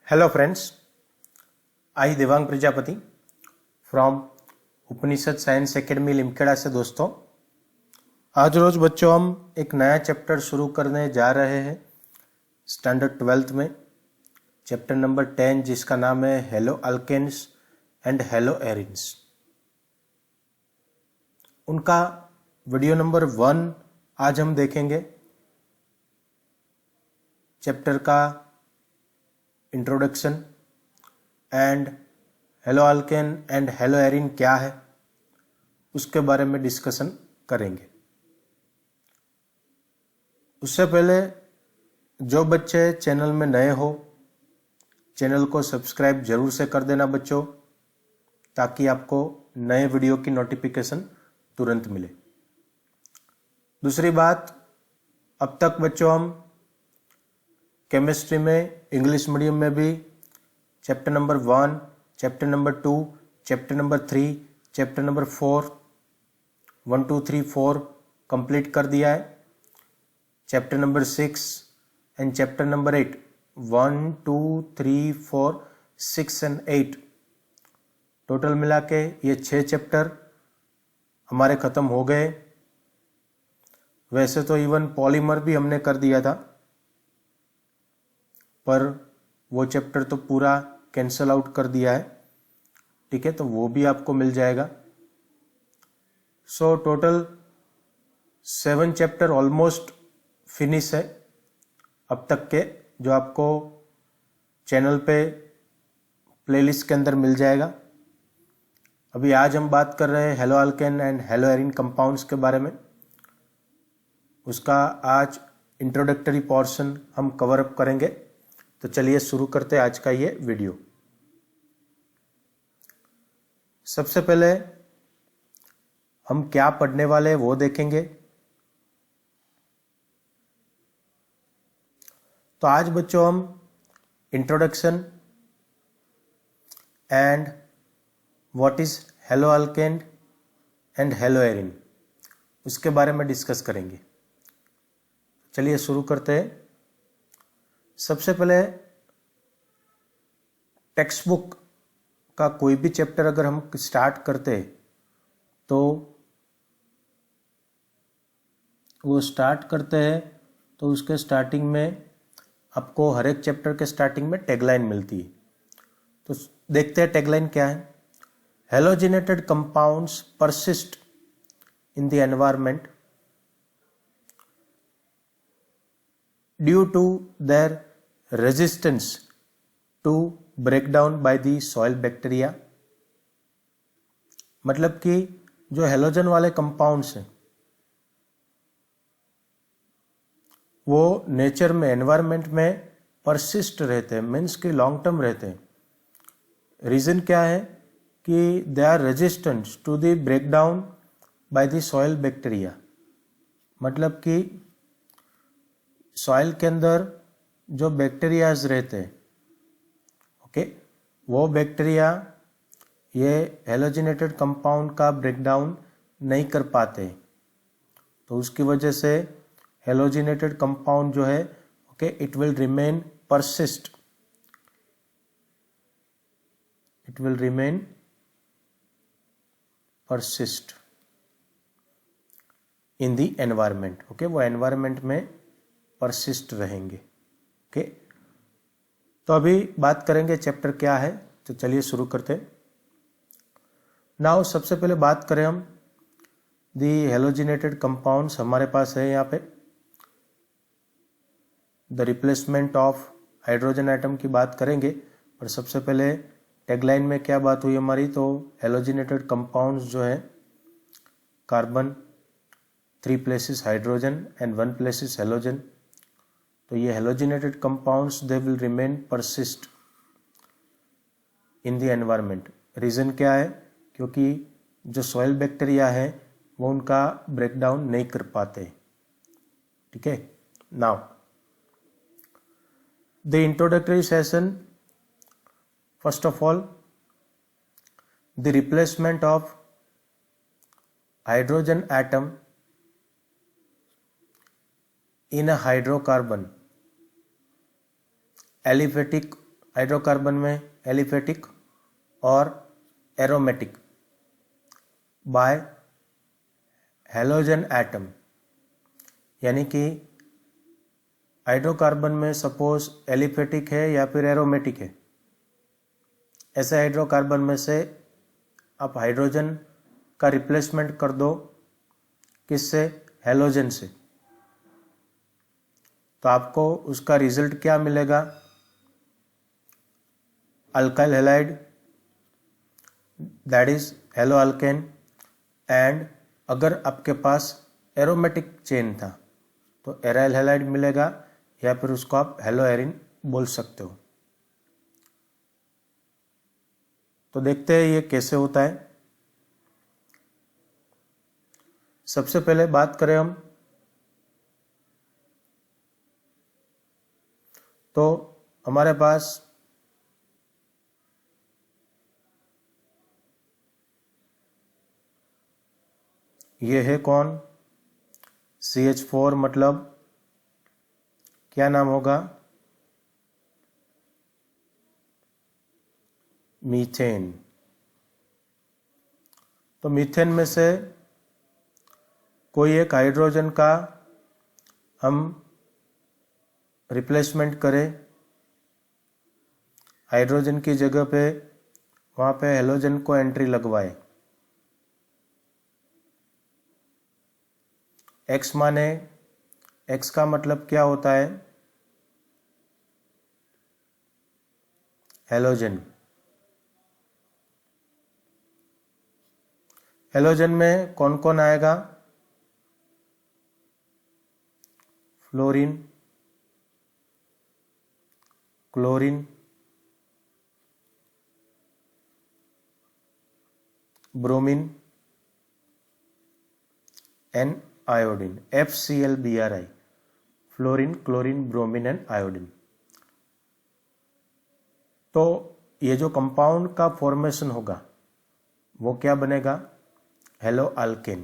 Hello friends, I Devang Prajapati from Upanishad science academy Limkheda से। दोस्तों, आज रोज बच्चों हम एक नया चैप्टर शुरू करने जा रहे हैं स्टैंडर्ड 12th में, चैप्टर नंबर 10, जिसका नाम है halo alkanes and halo arenes. उनका वीडियो नंबर 1 आज हम देखेंगे। चैप्टर का introduction and halo alkane and halo arene क्या है उसके बारे में डिस्कशन करेंगे। उससे पहले जो बच्चे चैनल में नए हो, चैनल को सब्सक्राइब जरूर से कर देना बच्चों, ताकि आपको नए वीडियो की नोटिफिकेशन तुरंत मिले। दूसरी बात, अब तक बच्चों हम केमिस्ट्री में इंग्लिश मीडियम में भी chapter number 1, chapter number 2, chapter number 3, chapter number 4, 1, 2, 3, 4 complete कर दिया है। Chapter number 6 and chapter number 8, 1, 2, 3, 4, 6 and 8 total मिला के ये 6 चैप्टर हमारे ख़त्म हो गए। वैसे तो इवन पॉलीमर भी हमने कर दिया था, पर वो चैप्टर तो पूरा कैंसल आउट कर दिया है। ठीक है, तो वो भी आपको मिल जाएगा। So total 7 chapter almost finish है अब तक के, जो आपको चैनल पे प्लेलिस्ट के अंदर मिल जाएगा। अभी आज हम बात कर रहे हैं hello alkane and halo Erin compounds के बारे में। उसका आज इंट्रोडक्टरी पोर्शन हम कवर अप करेंगे। तो चलिए शुरू करते हैं आज का ये वीडियो। सबसे पहले हम क्या पढ़ने वाले हैं वो देखेंगे। तो आज बच्चों हम introduction and what is hello alkane and halo Erin उसके बारे में डिस्कस करेंगे। चलिए शुरू करते हैं। सबसे पहले टेक्स्ट बुक का कोई भी चैप्टर अगर हम स्टार्ट करते हैं तो वो स्टार्ट करते हैं तो उसके स्टार्टिंग में आपको हर एक चैप्टर के स्टार्टिंग में टैगलाइन मिलती है। तो देखते हैं टैगलाइन क्या है। Halogenated compounds persist in the environment due to their resistance to breakdown by the soil bacteria। मतलब कि जो हेलोजन वाले कंपाउंड्स हैं वो नेचर में, एनवायरमेंट में परसिस्ट रहते हैं, मीन्स कि लॉन्ग टर्म रहते हैं। रीजन क्या है कि they are resistant to the breakdown by the soil bacteria. मतलब कि सॉइल के अंदर जो बैक्टीरियाज रहते हैं, ओके, वो बैक्टीरिया ये हेलोजिनेटेड कंपाउंड का ब्रेकडाउन नहीं कर पाते। तो उसकी वजह से हेलोजिनेटेड कंपाउंड जो है, okay, it will remain persist, it will remain persist in the environment. Okay, वो एनवायरमेंट में परसिस्ट रहेंगे। ओके, तो अभी बात करेंगे चैप्टर क्या है। तो चलिए शुरू करते हैं। नाउ सबसे पहले बात करें हम दी हेलोजिनेटेड कंपाउंड्स हमारे पास है यहाँ पे। The replacement of hydrogen atom की बात करेंगे, पर सबसे पहले टैगलाइन में क्या बात हुई हमारी। तो हेलोजिनेटेड कंपाउंड्स जो है, carbon 3 places hydrogen and 1 places halogen. तो ये halogenated compounds they will remain persist in the environment. Reason क्या है? क्योंकि जो सॉइल बैक्टीरिया है वो उनका ब्रेकडाउन नहीं कर पाते। ठीक है, now the introductory session, first of all the replacement of hydrogen atom in a hydrocarbon aliphatic hydrocarbon में एलिफेटिक और एरोमेटिक बाय हैलोजन एटम, यानी कि हाइड्रोकार्बन में सपोज एलिफेटिक है या फिर एरोमेटिक है, ऐसे हाइड्रोकार्बन में से आप हाइड्रोजन का रिप्लेसमेंट कर दो किससे, हैलोजन से, तो आपको उसका रिजल्ट क्या मिलेगा, alkyl halide, that is hello alkane. And अगर आपके पास एरोमेटिक चेन था तो एराइल हैलाइड मिलेगा, या फिर उसको आप हेलो एरिन बोल सकते हो। तो देखते हैं ये कैसे होता है। सबसे पहले बात करें हम तो हमारे पास ये है कौन, CH4, मतलब क्या नाम होगा, मीथेन। तो मीथेन में से कोई एक हाइड्रोजन का हम रिप्लेसमेंट करें, हाइड्रोजन की जगह पे वहाँ पे हेलोजन को एंट्री लगवाए। एक्स माने, एक्स का मतलब क्या होता है, हेलोजन। हेलोजन में कौन कौन आएगा, fluorine, chlorine, bromine and iodine, FCl-Bri, fluorine, chlorine, bromine and iodine. तो ये जो कंपाउंड का फॉर्मेशन होगा वो क्या बनेगा, हेलो अल्केन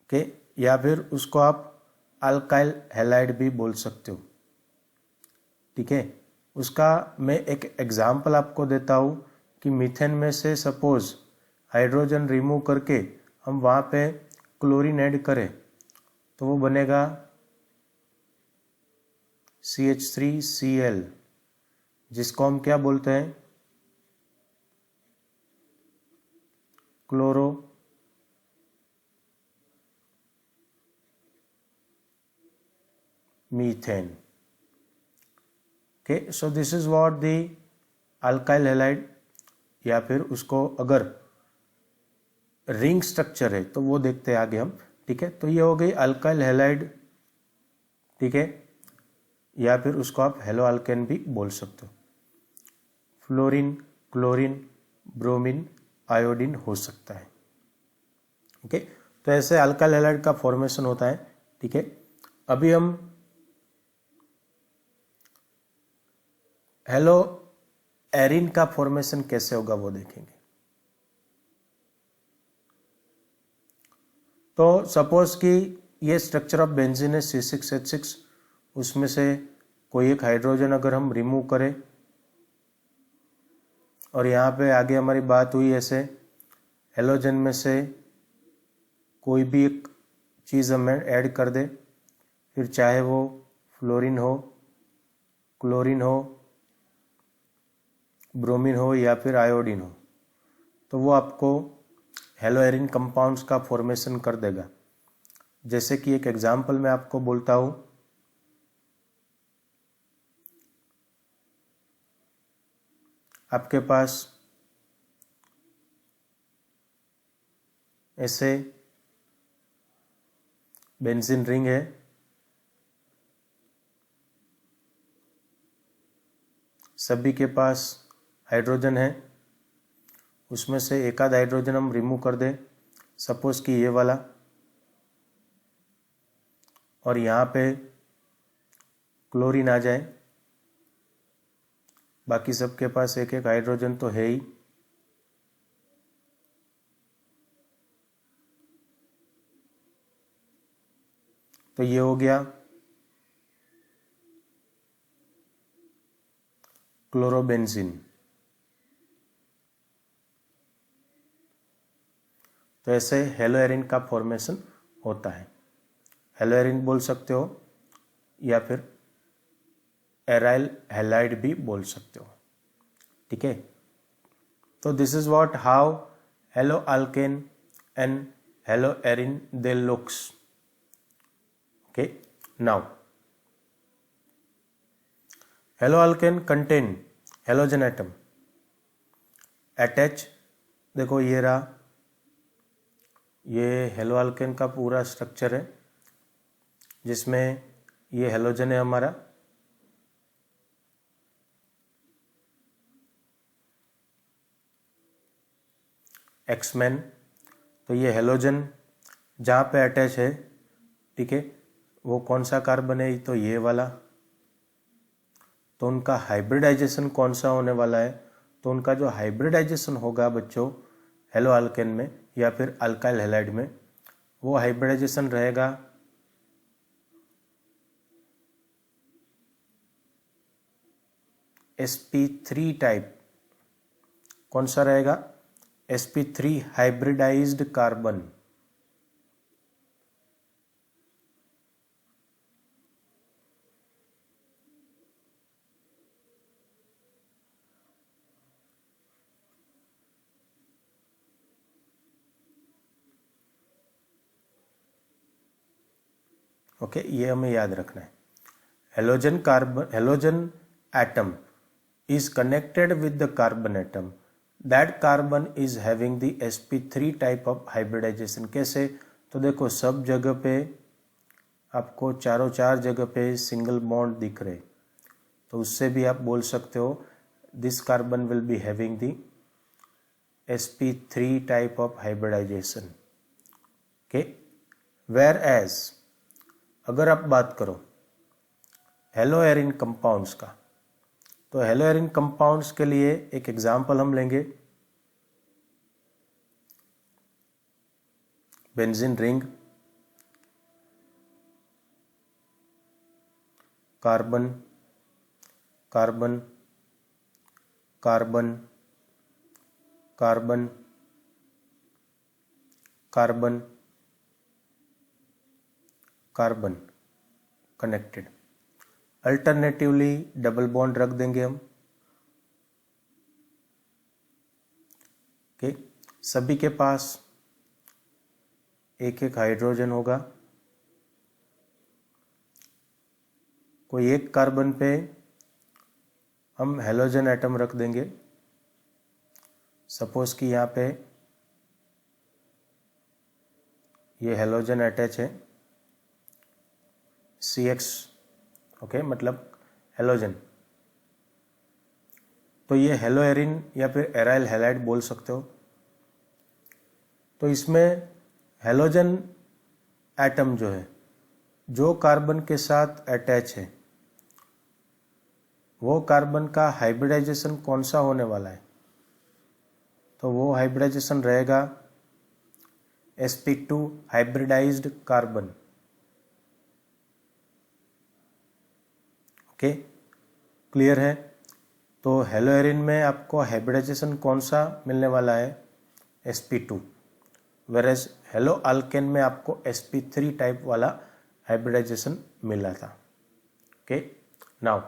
के, या फिर उसको आप अल्काइल हैलाइड भी बोल सकते हो। ठीक है, उसका मैं एक एग्जांपल आपको देता हूँ कि मीथेन में से सपोज हाइड्रोजन रिमूव करके हम वहाँ पे क्लोरीन ऐड करें तो वो बनेगा CH3Cl, जिसको हम क्या बोलते हैं, chloro methane. Okay, so this is what the alkyl halide, या फिर उसको अगर रिंग स्ट्रक्चर है तो वो देखते हैं आगे हम। ठीक है, तो ये हो गई अल्काइल हैलाइड। ठीक है, या फिर उसको आप हेलो अल्केन भी बोल सकते हो। फ्लोरीन, क्लोरीन, ब्रोमीन, आयोडीन हो सकता है। ओके, तो ऐसे अल्काइल हैलाइड का फॉर्मेशन होता है। ठीक है, अभी हम हेलो एरिन का फॉर्मेशन कैसे होगा वो देखेंगे। तो सपोज कि ये स्ट्रक्चर ऑफ बेंजीन है C6H6, उसमें से कोई एक हाइड्रोजन अगर हम रिमूव करें और यहाँ पे आगे हमारी बात हुई ऐसे हेलोजन में से कोई भी एक चीज़ हम ऐड कर दे, फिर चाहे वो फ्लोरीन हो, क्लोरीन हो, ब्रोमीन हो या फिर आयोडीन हो, तो वो आपको हेलो एरिन कंपाउंड्स का फॉर्मेशन कर देगा। जैसे कि एक एग्जांपल मैं आपको बोलता हूँ, आपके पास ऐसे बेंजीन रिंग है, सभी के पास हाइड्रोजन है, उसमें से एक आध हाइड्रोजन हम रिमूव कर दें, सपोज कि ये वाला, और यहाँ पे क्लोरीन आ जाए, बाकी सबके पास एक एक हाइड्रोजन तो है ही। तो ये हो गया क्लोरोबेंजीन। तो ऐसे हेलोएरिन का फॉर्मेशन होता है। हेलोएरिन बोल सकते हो या फिर एराइल हैलाइड भी बोल सकते हो। ठीक है, तो this is what how hello alkane and haloarene they looks. Okay, now haloalkane contain halogen atom attach. देखो ये रहा, ये हेलो अल्केन का पूरा स्ट्रक्चर है जिसमें ये हेलोजन है हमारा, एक्समैन। तो ये हेलोजन जहाँ पे अटैच है, ठीक है, वो कौन सा कार्बन है, तो ये वाला। तो उनका हाइब्रिडाइजेशन कौन सा होने वाला है, तो उनका जो हाइब्रिडाइजेशन होगा बच्चों हेलो अल्केन में या फिर अल्काइल हैलाइड में, वो हाइब्रिडाइजेशन रहेगा sp3 टाइप। कौन सा रहेगा, sp3 हाइब्रिडाइज्ड कार्बन। ओके, ये हमें याद रखना है। Halogen atom is connected with the carbon atom. That carbon is having the sp3 type of hybridization. कैसे, तो देखो सब जगह पे आपको चार जगह पे सिंगल बॉन्ड दिख रहे, तो उससे भी आप बोल सकते हो this carbon will be having the sp3 type of hybridization. Okay, whereas अगर आप बात करो हेलोएरिन कंपाउंड्स का, तो हेलोएरिन कंपाउंड्स के लिए एक एग्जाम्पल हम लेंगे, benzene ring, carbon carbon carbon carbon carbon carbon connected. Alternatively double bond रख देंगे हम। ओके, सभी के पास एक एक हाइड्रोजन होगा। कोई एक कार्बन पे हम हेलोजन एटम रख देंगे। सपोज कि यहाँ पे ये हेलोजन अटैच है, CX, ओके, मतलब हेलोजन। तो ये हेलोएरिन या फिर एराइल हैलाइड बोल सकते हो। तो इसमें हेलोजन एटम जो है, जो कार्बन के साथ अटैच है, वो कार्बन का हाइब्रिडाइजेशन कौन सा होने वाला है, तो वो हाइब्रिडाइजेशन रहेगा sp2 hybridised carbon. Okay, clear है। तो हेलोएरिन में आपको हाइब्रिडाइजेशन कौन सा मिलने वाला है, sp2, वेरेज हेलो अल्केन में आपको sp3 टाइप वाला हाइब्रिडाइजेशन मिला था। Okay, now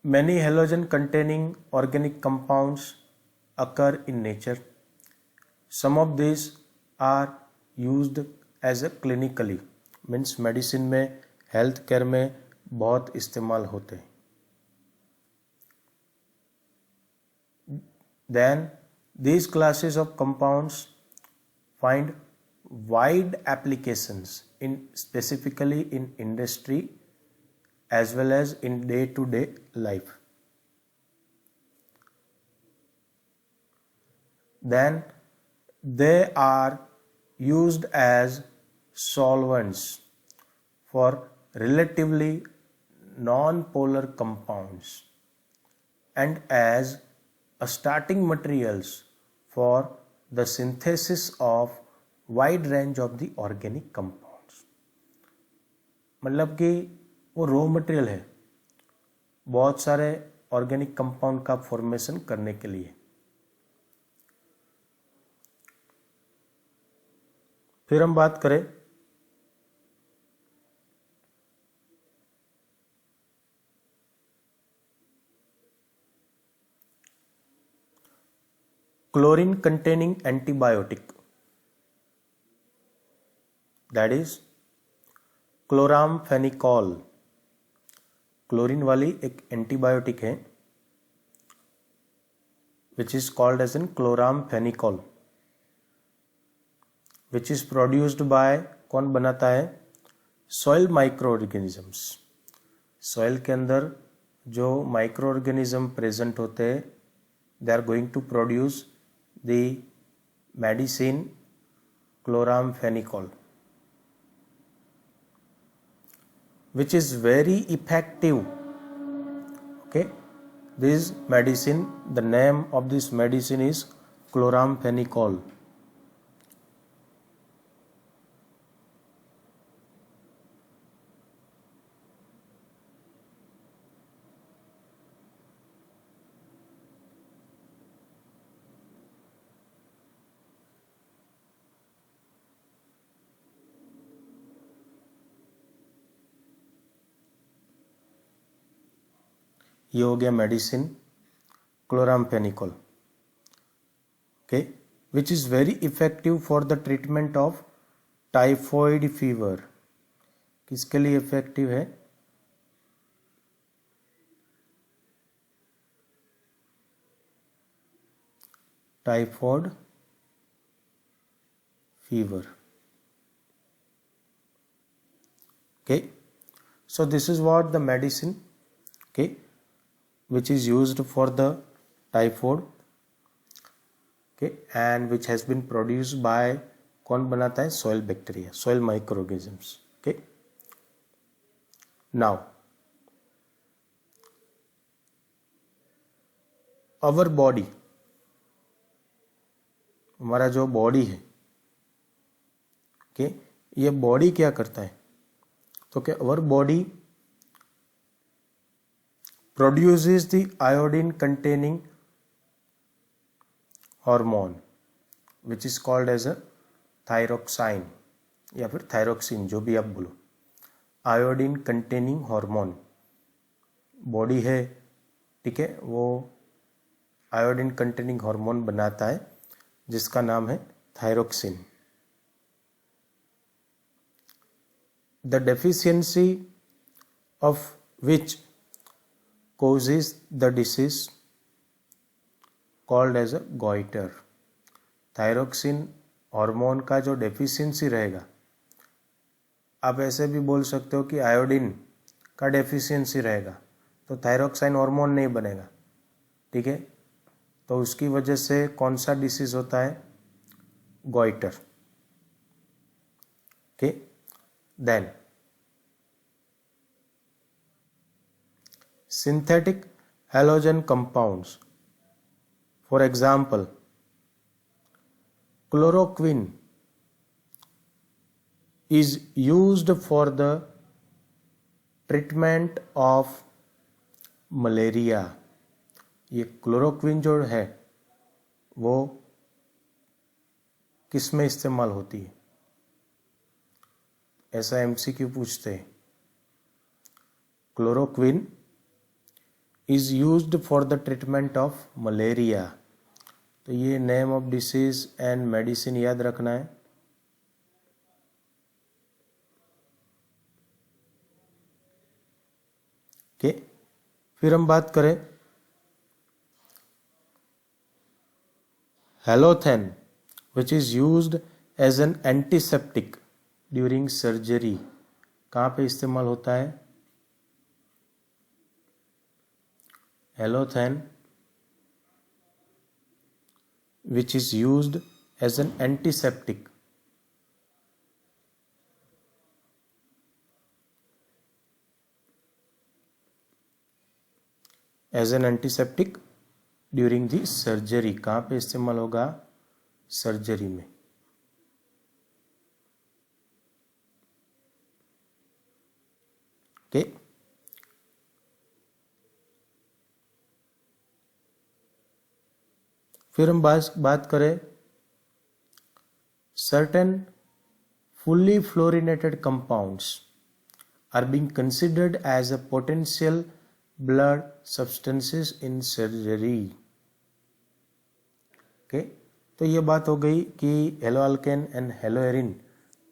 many halogen containing organic compounds occur in nature. Some of these are used as a clinically, means medicine में, हेल्थ केयर में बहुत इस्तेमाल होते हैं। Then these classes of compounds find wide applications in specifically in industry as well as in day-to-day life. Then they are used as solvents for relatively non-polar compounds and as a starting materials for the synthesis of wide range of the organic compounds. मतलब कि वो raw material है बहुत सारे organic compound का formation करने के लिए। फिर हम बात करें chlorine containing antibiotic, that is chloramphenicol. Chlorine वाली एक एंटीबायोटिक है which is called as an chloramphenicol, which is produced by, कौन बनाता है? Soil micro organisms. सॉइल के अंदर जो माइक्रो ऑर्गेनिज्म प्रेजेंट होते हैं, they are going to produce the medicine chloramphenicol, which is very effective. Okay, this medicine, the name of this medicine is chloramphenicol. ये हो गया medicine chloramphenicol. Okay, which is very effective for the treatment of typhoid fever. किसके लिए effective है? Typhoid fever. Okay, so this is what the medicine, okay, which is used for the typhoid, okay, and which has been produced by, कौन बनाता है? soil bacteria, soil microorganisms. Okay, now our body, हमारा जो body है, okay, ये body क्या करता है? तो क्या our body produces the iodine containing hormone which is called as a thyroxine या फिर थायरोक्सिन, जो भी आप बोलो। आयोडीन कंटेनिंग हार्मोन बॉडी है, ठीक है, वो आयोडीन कंटेनिंग हार्मोन बनाता है जिसका नाम है thyroxine. The deficiency of which causes the disease called as a goiter। Thyroxine hormone का जो डेफिशिएंसी रहेगा, आप ऐसे भी बोल सकते हो कि आयोडीन का डेफिशिएंसी रहेगा तो थायरोक्साइन हार्मोन नहीं बनेगा, ठीक है। तो उसकी वजह से कौन सा डिसीज होता है? Goitre. Okay, then synthetic halogen compounds, for example chloroquine is used for the treatment of malaria। ये क्लोरोक्विन जो है वो किस में इस्तेमाल होती है? ऐसा एमसीक्यू पूछते हैं। Chloroquine is used for the treatment of malaria। तो ये name of disease and medicine याद रखना है। ओके, फिर हम बात करें halothane which is used as an antiseptic during surgery. कहाँ पे इस्तेमाल होता है? Halothane which is used as an antiseptic during the surgery. कहाँ पे इस्तेमाल होगा? सर्जरी में। ओके, फिर हम बात करें certain fully fluorinated compounds are being considered as a potential blood substances in surgery. Okay, तो ये बात हो गई कि हेलोअल्केन एंड हेलोएरिन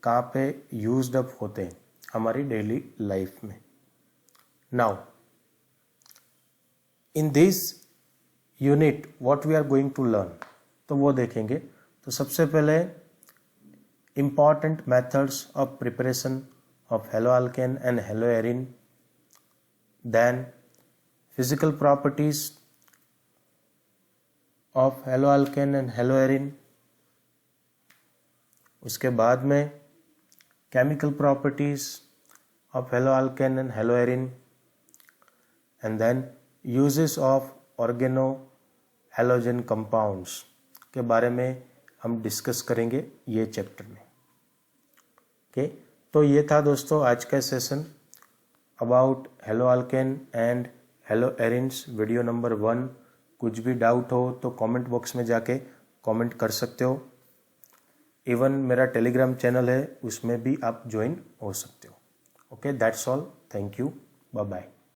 कहाँ पे यूज्ड अप होते हैं हमारी डेली लाइफ में. Now in this unit what we are going to learn, तो वो देखेंगे. तो सबसे पहले important methods of preparation of haloalkane and haloarine, then physical properties of haloalkane and haloarine, उसके बाद में chemical properties of haloalkane and haloarine, and then uses of organohalogen compounds के बारे में हम डिस्कस करेंगे ये चैप्टर में. ओके, तो ये था दोस्तों आज का session about haloalkane and haloarenes, video number 1. कुछ भी डाउट हो तो कमेंट बॉक्स में जाके कमेंट कर सकते हो. इवन मेरा टेलीग्राम चैनल है, उसमें भी आप ज्वाइन हो सकते हो. Okay, that's all. Thank you. Bye bye.